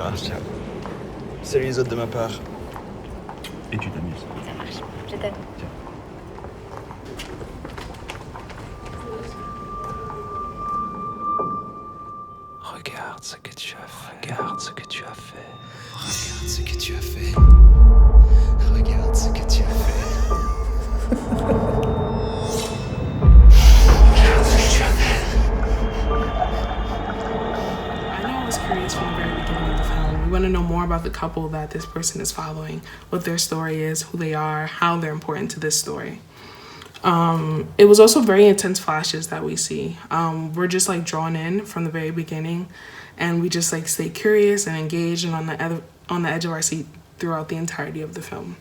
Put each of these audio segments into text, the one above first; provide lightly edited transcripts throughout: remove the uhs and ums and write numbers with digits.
Charles. Ciao. Salut les autres de ma part. Et tu t'amuses. Ça marche. Je t'aime. Tiens. Regarde ce que tu as fait. Regarde ce que tu as fait. Regarde ce que tu as fait. Regarde ce que tu as fait. I was curious from the very beginning of the film. We want to know more about the couple that this person is following, what their story is, who they are, how they're important to this story. It was also very intense flashes that we see. We're just like drawn in from the very beginning, and we just like stay curious and engaged and on the edge of our seat throughout the entirety of the film.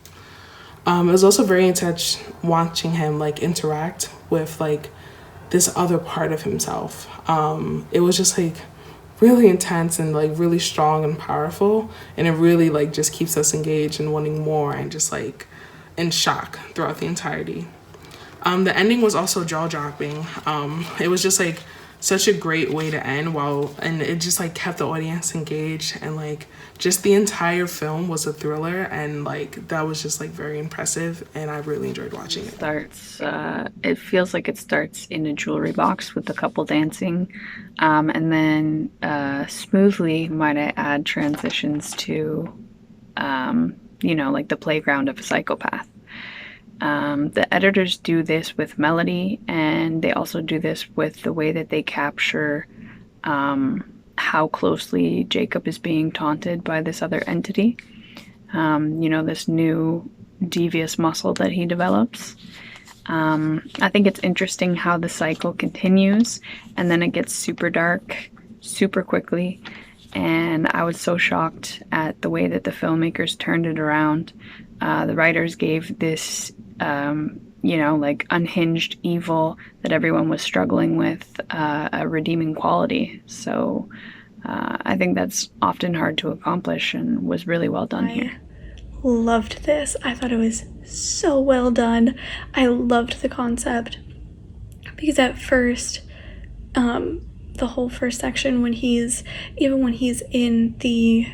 It was also very intense watching him like interact with like this other part of himself. It was just like really intense and like really strong and powerful, and it really like just keeps us engaged and wanting more and just like in shock throughout the entirety. The ending was also jaw-dropping. It was just like such a great way to end, and it just like kept the audience engaged, and like just the entire film was a thriller, and like that was just like very impressive, and I really enjoyed watching it. It feels like it starts in a jewelry box with the couple dancing, and then smoothly, might I add, transitions to like the playground of a psychopath. The editors do this with melody, and they also do this with the way that they capture how closely Jacob is being taunted by this other entity. This new devious muscle that he develops. I think it's interesting how the cycle continues, and then it gets super dark super quickly. And I was so shocked at the way that the filmmakers turned it around. The writers gave this unhinged evil that everyone was struggling with a redeeming quality. So I think that's often hard to accomplish and was really well done here. Loved this. I thought it was so well done. I loved the concept because at first, the whole first section when he's in the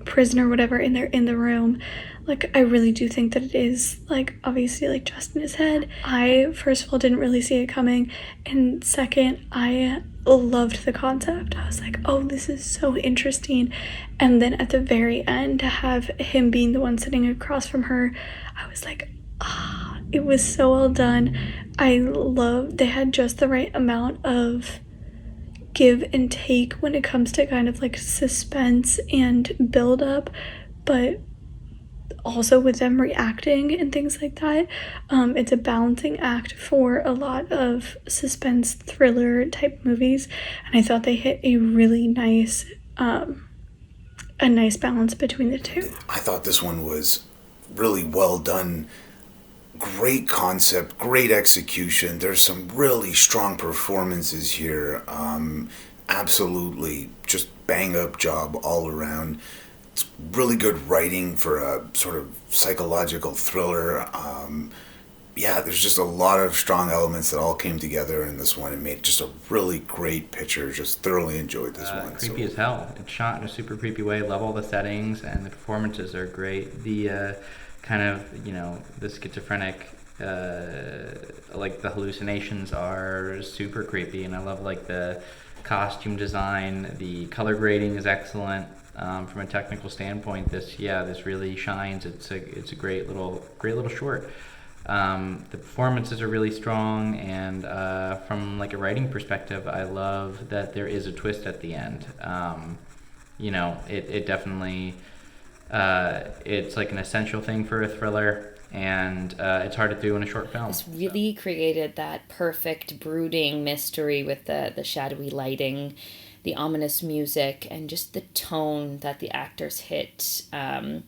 prison or whatever, in the room, like I really do think that it is like obviously like just in his head. I first of all didn't really see it coming, and second, I loved the concept. I was like, oh, this is so interesting. And then at the very end, to have him being the one sitting across from her, I was like, it was so well done. They had just the right amount of give and take when it comes to kind of like suspense and build up, but also with them reacting and things like that. It's a balancing act for a lot of suspense thriller type movies, and I thought they hit a really nice balance between the two. I thought this one was really well done. Great concept, great execution. There's some really strong performances here. Absolutely just bang up job all around. It's really good writing for a sort of psychological thriller. There's just a lot of strong elements that all came together in this one and made just a really great picture. Just thoroughly enjoyed this one. Creepy as hell. It's shot in a super creepy way. Love all the settings, and the performances are great. The the schizophrenic, like the hallucinations are super creepy, and I love like the costume design. The color grading is excellent. From a technical standpoint, this really shines. It's a great little short. The performances are really strong, and from like a writing perspective, I love that there is a twist at the end. It definitely it's like an essential thing for a thriller, and it's hard to do in a short film. This really created that perfect brooding mystery with the shadowy lighting, the ominous music, and just the tone that the actors hit to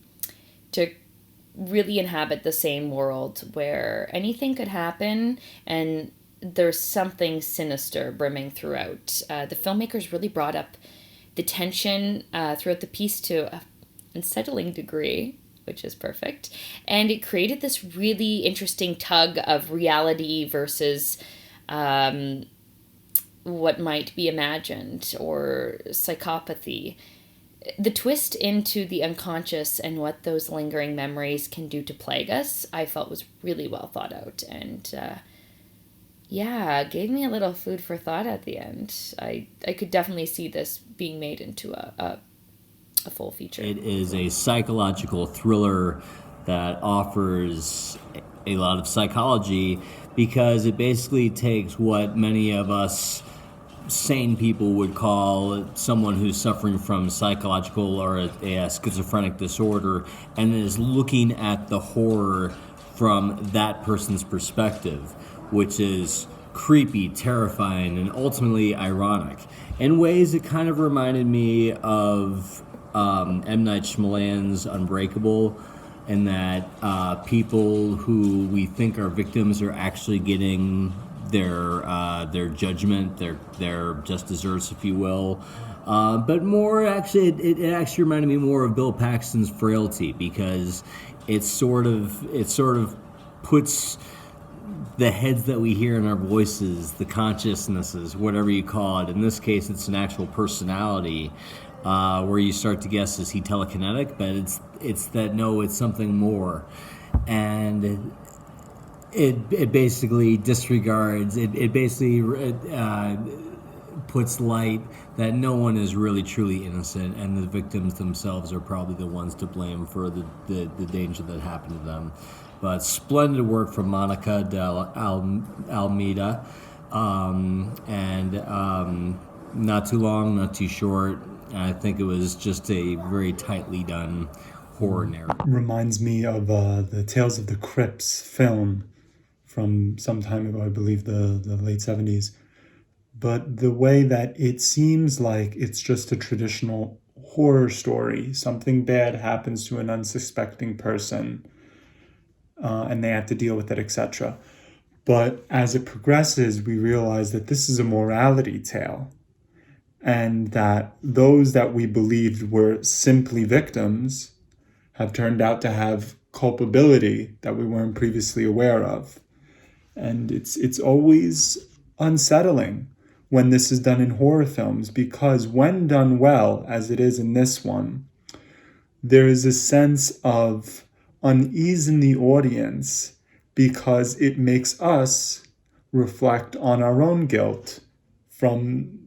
really inhabit the same world where anything could happen and there's something sinister brimming throughout. The filmmakers really brought up the tension throughout the piece to an unsettling degree, which is perfect. And it created this really interesting tug of reality versus what might be imagined, or psychopathy. the twist into the unconscious and what those lingering memories can do to plague us, I felt was really well thought out. And gave me a little food for thought at the end. I could definitely see this being made into a full feature. It is a psychological thriller that offers a lot of psychology, because it basically takes what many of us sane people would call someone who's suffering from psychological or a schizophrenic disorder, and is looking at the horror from that person's perspective, which is creepy, terrifying, and ultimately ironic. In ways, it kind of reminded me of M. Night Shyamalan's Unbreakable, in that people who we think are victims are actually getting their judgment, their just desserts, if you will. But more actually, it actually reminded me more of Bill Paxton's Frailty, because it sort of puts the heads that we hear in our voices, the consciousnesses, whatever you call it. In this case, it's an actual personality, where you start to guess, is he telekinetic? But it's that, no, it's something more. And it basically disregards, it basically puts light that no one is really truly innocent, and the victims themselves are probably the ones to blame for the danger that happened to them. But splendid work from Monica De Almeida, and not too long, not too short. I think it was just a very tightly done horror narrative. Reminds me of the Tales of the Crypts film from some time ago, I believe the late 70s. But the way that it seems like it's just a traditional horror story, something bad happens to an unsuspecting person, and they have to deal with it, etc. But as it progresses, we realize that this is a morality tale, and that those that we believed were simply victims have turned out to have culpability that we weren't previously aware of. And it's always unsettling when this is done in horror films, because when done well, as it is in this one, there is a sense of unease in the audience, because it makes us reflect on our own guilt from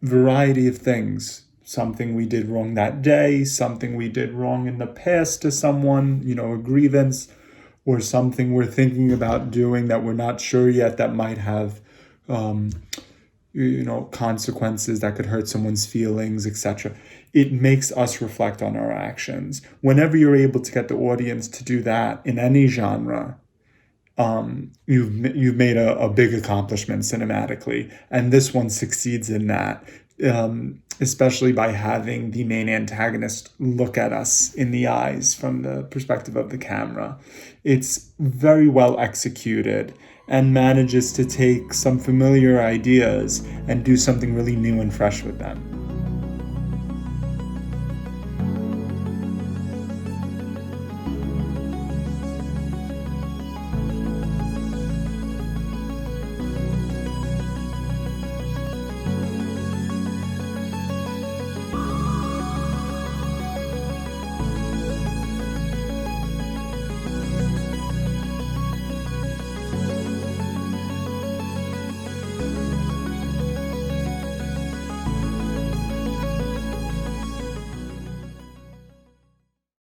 variety of things. Something we did wrong that day, something we did wrong in the past to someone, a grievance, or something we're thinking about doing that we're not sure yet that might have, consequences that could hurt someone's feelings, etc. It makes us reflect on our actions. Whenever you're able to get the audience to do that in any genre, you've made a big accomplishment cinematically, and this one succeeds in that, especially by having the main antagonist look at us in the eyes from the perspective of the camera. It's very well executed and manages to take some familiar ideas and do something really new and fresh with them.